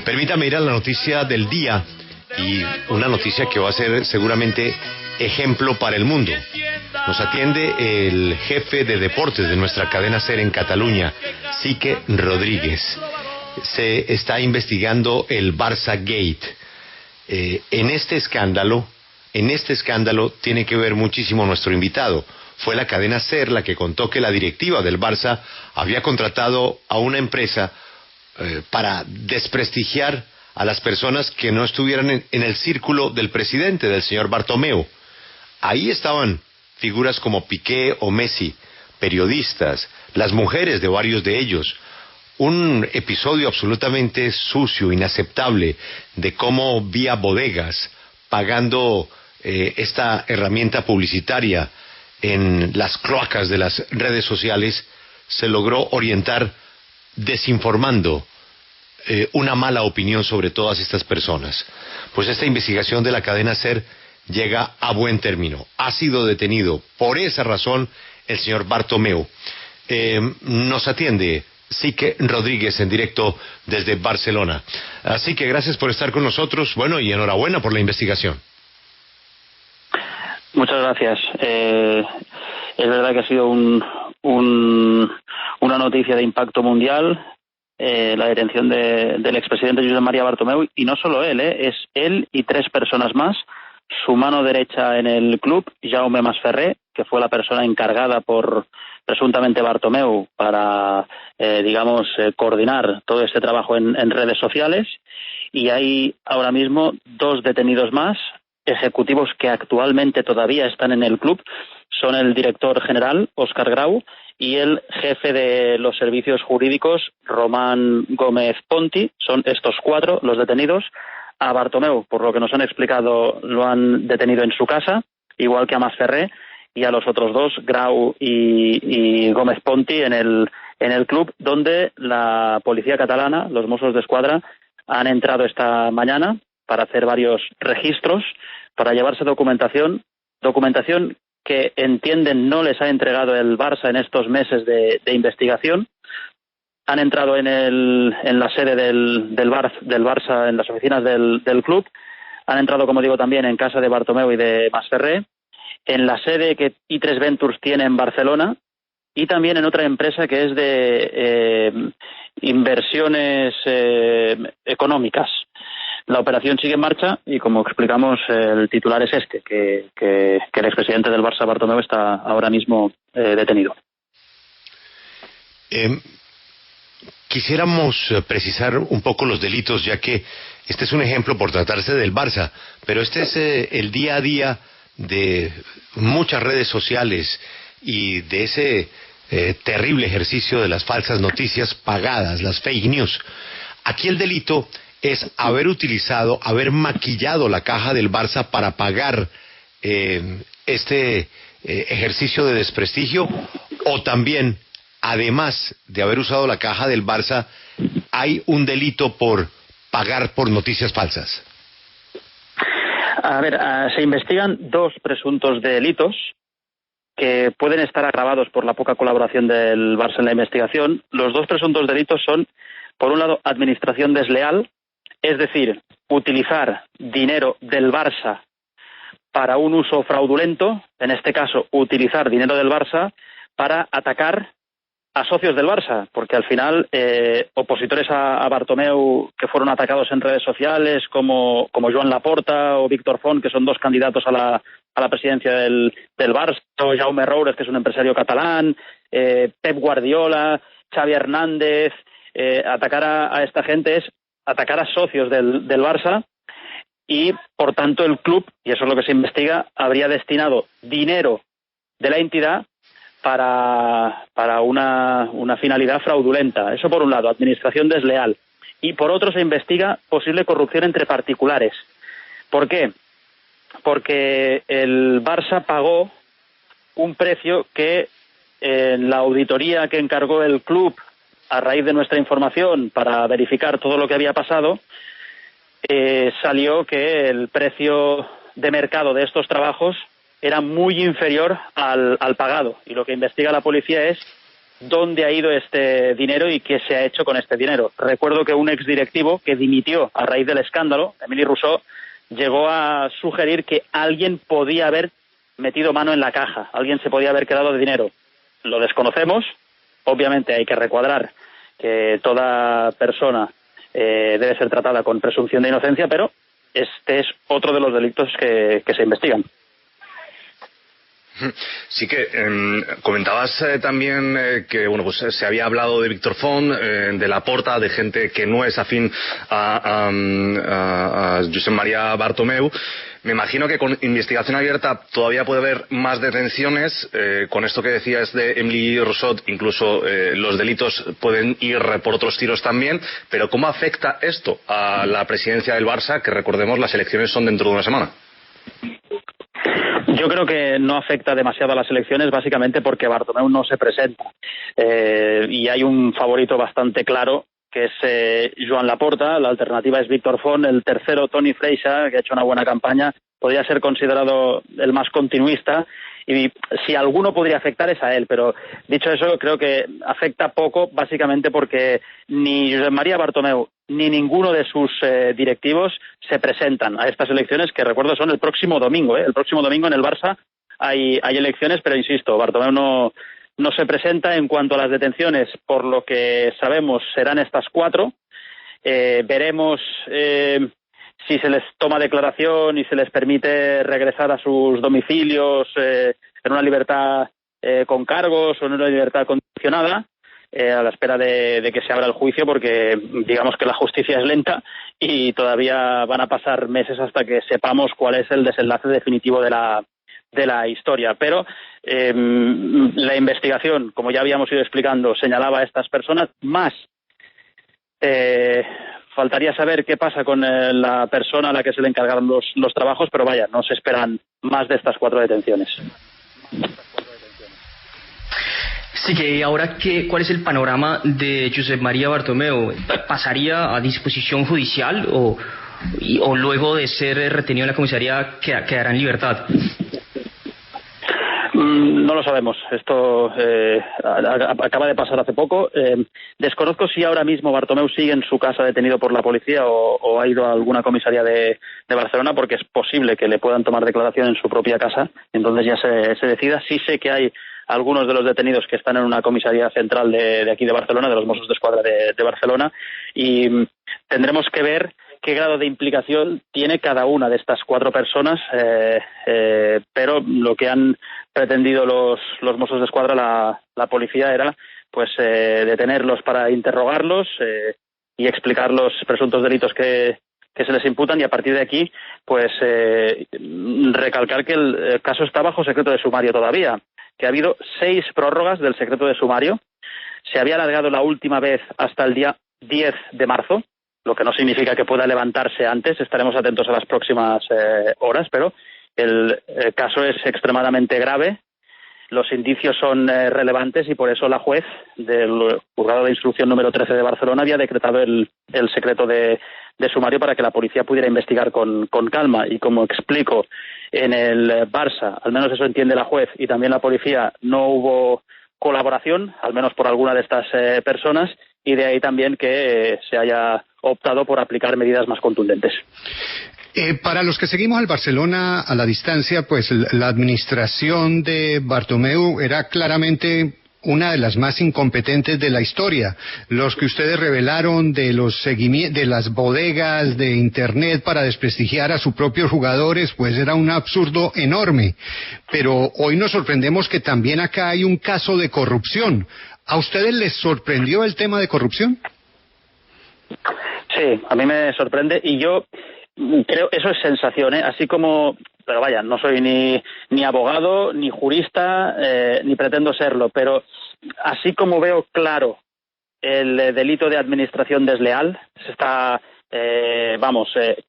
Permítame ir a la noticia del día, y una noticia que va a ser seguramente ejemplo para el mundo. Nos atiende el jefe de deportes de nuestra cadena SER en Cataluña, Sique Rodríguez. Se está investigando el Barça Gate. En este escándalo tiene que ver muchísimo nuestro invitado. Fue la cadena SER la que contó que la directiva del Barça había contratado a una empresa para desprestigiar a las personas que no estuvieran en el círculo del presidente, del señor Bartomeu. Ahí estaban figuras como Piqué o Messi, periodistas, las mujeres de varios de ellos. Un episodio absolutamente sucio, inaceptable, de cómo vía bodegas, pagando esta herramienta publicitaria en las cloacas de las redes sociales, se logró orientar desinformando una mala opinión sobre todas estas personas. Pues esta investigación de la cadena SER llega a buen término. Ha sido detenido por esa razón el señor Bartomeu. Nos atiende Sique Rodríguez en directo desde Barcelona. Así que gracias por estar con nosotros. Bueno, y enhorabuena por la investigación. Muchas gracias. Es verdad que ha sido una noticia de impacto mundial, la detención del expresidente Josep María Bartomeu, y no solo él, es él y 3 personas más. Su mano derecha en el club, Jaume Masferrer, que fue la persona encargada por presuntamente Bartomeu para, coordinar todo este trabajo en redes sociales. Y hay ahora mismo 2 detenidos más, ejecutivos que actualmente todavía están en el club. Son el director general, Óscar Grau, y el jefe de los servicios jurídicos, Román Gómez Ponti. Son estos 4 los detenidos. A Bartomeu, por lo que nos han explicado, lo han detenido en su casa, igual que a Masferrer, y a los otros 2, Grau y Gómez Ponti, en el club, donde la policía catalana, los Mossos d'Esquadra, han entrado esta mañana para hacer varios registros, para llevarse documentación que entienden no les ha entregado el Barça en estos meses de investigación. Han entrado en la sede del Barça, en las oficinas del club. Han entrado, como digo, también en casa de Bartomeu y de Masferrer, en la sede que I3 Ventures tiene en Barcelona, y también en otra empresa que es de inversiones económicas. La operación sigue en marcha y, como explicamos, el titular es que el expresidente del Barça, Bartomeu, está ahora mismo detenido. Quisiéramos precisar un poco los delitos, ya que este es un ejemplo por tratarse del Barça, pero este es el día a día de muchas redes sociales y de ese terrible ejercicio de las falsas noticias pagadas, las fake news. Aquí el delito es haber maquillado la caja del Barça para pagar este ejercicio de desprestigio, o también, además de haber usado la caja del Barça, hay un delito por pagar por noticias falsas. A ver, se investigan 2 presuntos delitos que pueden estar agravados por la poca colaboración del Barça en la investigación. Los 2 presuntos delitos son, por un lado, administración desleal, es decir, utilizar dinero del Barça para un uso fraudulento, en este caso, utilizar dinero del Barça para atacar a socios del Barça, porque al final opositores a Bartomeu que fueron atacados en redes sociales, como Joan Laporta o Víctor Font, que son 2 candidatos a la presidencia del Barça, o Jaume Roures, que es un empresario catalán, Pep Guardiola, Xavi Hernández. Atacar a esta gente es atacar a socios del Barça, y por tanto el club, y eso es lo que se investiga, habría destinado dinero de la entidad para una finalidad fraudulenta. Eso por un lado, administración desleal. Y por otro se investiga posible corrupción entre particulares. ¿Por qué? Porque el Barça pagó un precio que en la auditoría que encargó el club a raíz de nuestra información para verificar todo lo que había pasado, salió que el precio de mercado de estos trabajos era muy inferior al pagado. Y lo que investiga la policía es dónde ha ido este dinero y qué se ha hecho con este dinero. Recuerdo que un exdirectivo que dimitió a raíz del escándalo, Émile Rousseau, llegó a sugerir que alguien podía haber metido mano en la caja, alguien se podía haber quedado de dinero. Lo desconocemos, obviamente hay que recuadrar que toda persona debe ser tratada con presunción de inocencia, pero este es otro de los delitos que se investigan. Sí que comentabas también que bueno, pues se había hablado de Víctor Font, de Laporta, de gente que no es afín a Josep María Bartomeu. Me imagino que con investigación abierta todavía puede haber más detenciones. Con esto que decías de Émile Rousseau, incluso los delitos pueden ir por otros tiros también. Pero ¿cómo afecta esto a la presidencia del Barça? Que recordemos, las elecciones son dentro de una semana. Yo creo que no afecta demasiado a las elecciones, básicamente porque Bartomeu no se presenta. Y hay un favorito bastante claro, que es Joan Laporta. La alternativa es Víctor Font. El tercero, Toni Freixa, que ha hecho una buena campaña, podría ser considerado el más continuista. Y si alguno podría afectar es a él, pero dicho eso, creo que afecta poco, básicamente porque ni Josep María Bartomeu ni ninguno de sus directivos se presentan a estas elecciones, que recuerdo son el próximo domingo. El próximo domingo en el Barça hay elecciones, pero insisto, Bartomeu no se presenta. En cuanto a las detenciones, por lo que sabemos, serán estas 4. Veremos si se les toma declaración y se les permite regresar a sus domicilios en una libertad con cargos o en una libertad condicionada, a la espera de que se abra el juicio, porque digamos que la justicia es lenta y todavía van a pasar meses hasta que sepamos cuál es el desenlace definitivo de la historia. Pero la investigación, como ya habíamos ido explicando, señalaba a estas personas más. Faltaría saber qué pasa con la persona a la que se le encargaron los trabajos, pero vaya, no se esperan más de estas 4 detenciones. Sí, que ahora, ¿cuál es el panorama de Josep María Bartomeu? ¿Pasaría a disposición judicial o luego de ser retenido en la comisaría quedará en libertad? No lo sabemos. Esto acaba de pasar hace poco. Desconozco si ahora mismo Bartomeu sigue en su casa detenido por la policía o ha ido a alguna comisaría de Barcelona, porque es posible que le puedan tomar declaración en su propia casa. Entonces ya se decida. Sí sé que hay algunos de los detenidos que están en una comisaría central de aquí de Barcelona, de los Mossos d'Esquadra de Barcelona, y tendremos que ver qué grado de implicación tiene cada una de estas 4 personas, pero lo que han pretendido los Mossos d'Esquadra, la policía, era pues detenerlos para interrogarlos y explicar los presuntos delitos que se les imputan, y a partir de aquí pues recalcar que el caso está bajo secreto de sumario todavía, que ha habido 6 prórrogas del secreto de sumario. Se había alargado la última vez hasta el día 10 de marzo, lo que no significa que pueda levantarse antes. Estaremos atentos a las próximas horas, pero el caso es extremadamente grave, los indicios son relevantes, y por eso la juez del juzgado de instrucción número 13 de Barcelona había decretado el secreto de sumario para que la policía pudiera investigar con calma. Y como explico, en el Barça, al menos eso entiende la juez y también la policía, no hubo colaboración, al menos por alguna de estas personas, y de ahí también que se haya optado por aplicar medidas más contundentes. Para los que seguimos al Barcelona a la distancia, pues la administración de Bartomeu era claramente una de las más incompetentes de la historia. Los que ustedes revelaron de de las bodegas de Internet para desprestigiar a sus propios jugadores, pues era un absurdo enorme. Pero hoy nos sorprendemos que también acá hay un caso de corrupción. ¿A ustedes les sorprendió el tema de corrupción? Sí, a mí me sorprende, y yo creo, eso es sensación, así como, pero vaya, no soy ni abogado, ni jurista, ni pretendo serlo, pero así como veo claro el delito de administración desleal, se está,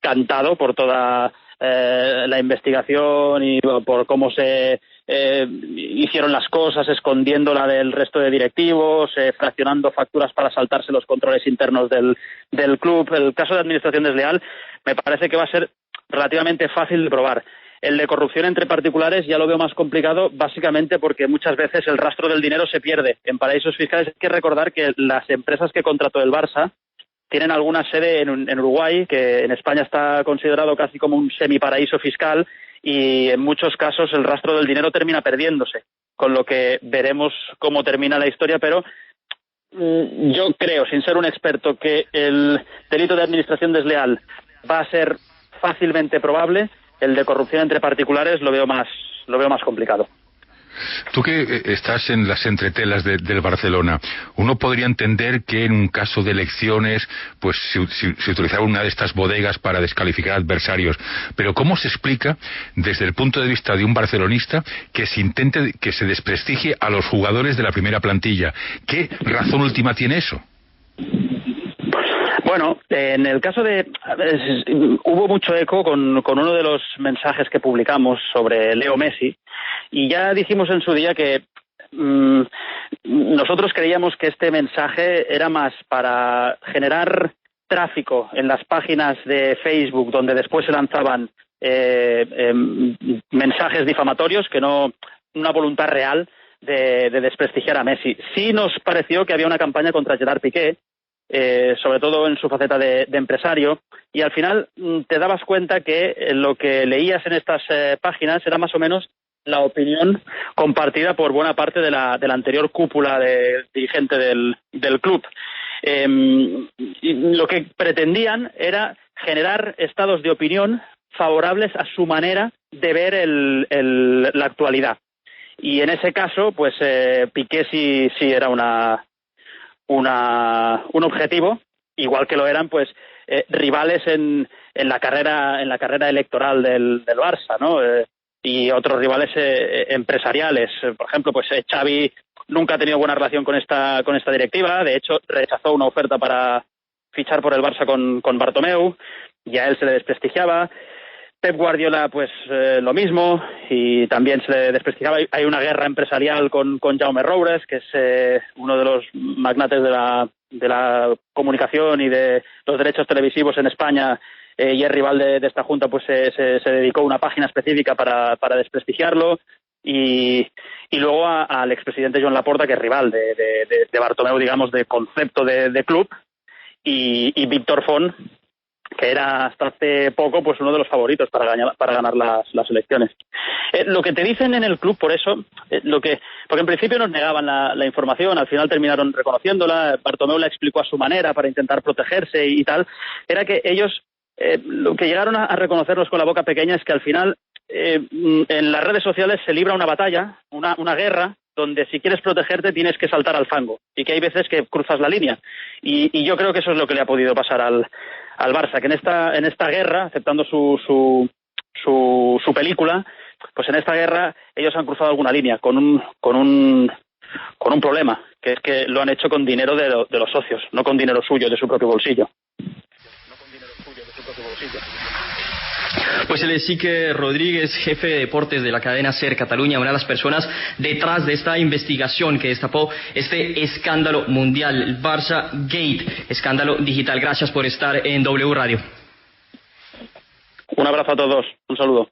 cantado por toda la investigación y por cómo se hicieron las cosas, escondiéndola del resto de directivos, fraccionando facturas para saltarse los controles internos del club. El caso de administración desleal me parece que va a ser relativamente fácil de probar. El de corrupción entre particulares ya lo veo más complicado, básicamente porque muchas veces el rastro del dinero se pierde en paraísos fiscales. Hay que recordar que las empresas que contrató el Barça tienen alguna sede en Uruguay, que en España está considerado casi como un semiparaíso fiscal, y en muchos casos el rastro del dinero termina perdiéndose, con lo que veremos cómo termina la historia, pero yo creo, sin ser un experto, que el delito de administración desleal va a ser fácilmente probable. El de corrupción entre particulares lo veo más complicado. Tú que estás en las entretelas del Barcelona, uno podría entender que en un caso de elecciones pues se utilizaba una de estas bodegas para descalificar adversarios, pero ¿cómo se explica desde el punto de vista de un barcelonista que se intente que se desprestigie a los jugadores de la primera plantilla? ¿Qué razón última tiene eso? Bueno, en el caso de... hubo mucho eco con uno de los mensajes que publicamos sobre Leo Messi, y ya dijimos en su día que nosotros creíamos que este mensaje era más para generar tráfico en las páginas de Facebook, donde después se lanzaban mensajes difamatorios, que no una voluntad real de desprestigiar a Messi. Sí nos pareció que había una campaña contra Gerard Piqué, sobre todo en su faceta de empresario, y al final te dabas cuenta que lo que leías en estas páginas era más o menos la opinión compartida por buena parte de la anterior cúpula de dirigente del club. Y lo que pretendían era generar estados de opinión favorables a su manera de ver la actualidad. Y en ese caso, pues Piqué sí era un objetivo, igual que lo eran pues rivales en la carrera electoral del Barça, ¿no? Y otros rivales empresariales. Por ejemplo, pues Xavi nunca ha tenido buena relación con esta directiva. De hecho, rechazó una oferta para fichar por el Barça con Bartomeu, y a él se le desprestigiaba. Pep Guardiola, pues lo mismo, y también se le desprestigiaba. Hay una guerra empresarial con Jaume Roures, que es uno de los magnates de la comunicación y de los derechos televisivos en España, y es rival de esta junta. Pues se dedicó una página específica para desprestigiarlo, y luego al expresidente Joan Laporta, que es rival de Bartomeu, digamos, de concepto de club, y Víctor Font, que era hasta hace poco pues uno de los favoritos para ganar las elecciones. Lo que te dicen en el club, por eso, porque en principio nos negaban la información, al final terminaron reconociéndola, Bartomeu la explicó a su manera para intentar protegerse y tal, era que ellos lo que llegaron a reconocernos con la boca pequeña es que al final en las redes sociales se libra una batalla, una guerra, donde si quieres protegerte tienes que saltar al fango, y que hay veces que cruzas la línea, y yo creo que eso es lo que le ha podido pasar al Barça, que en esta guerra, aceptando su película, pues en esta guerra ellos han cruzado alguna línea con un problema, que es que lo han hecho con dinero de los socios, no con dinero suyo, de su propio bolsillo. Pues él es Iker Rodríguez, jefe de deportes de la cadena SER Cataluña, una de las personas detrás de esta investigación que destapó este escándalo mundial, el Barça Gate, escándalo digital. Gracias por estar en W Radio. Un abrazo a todos, un saludo.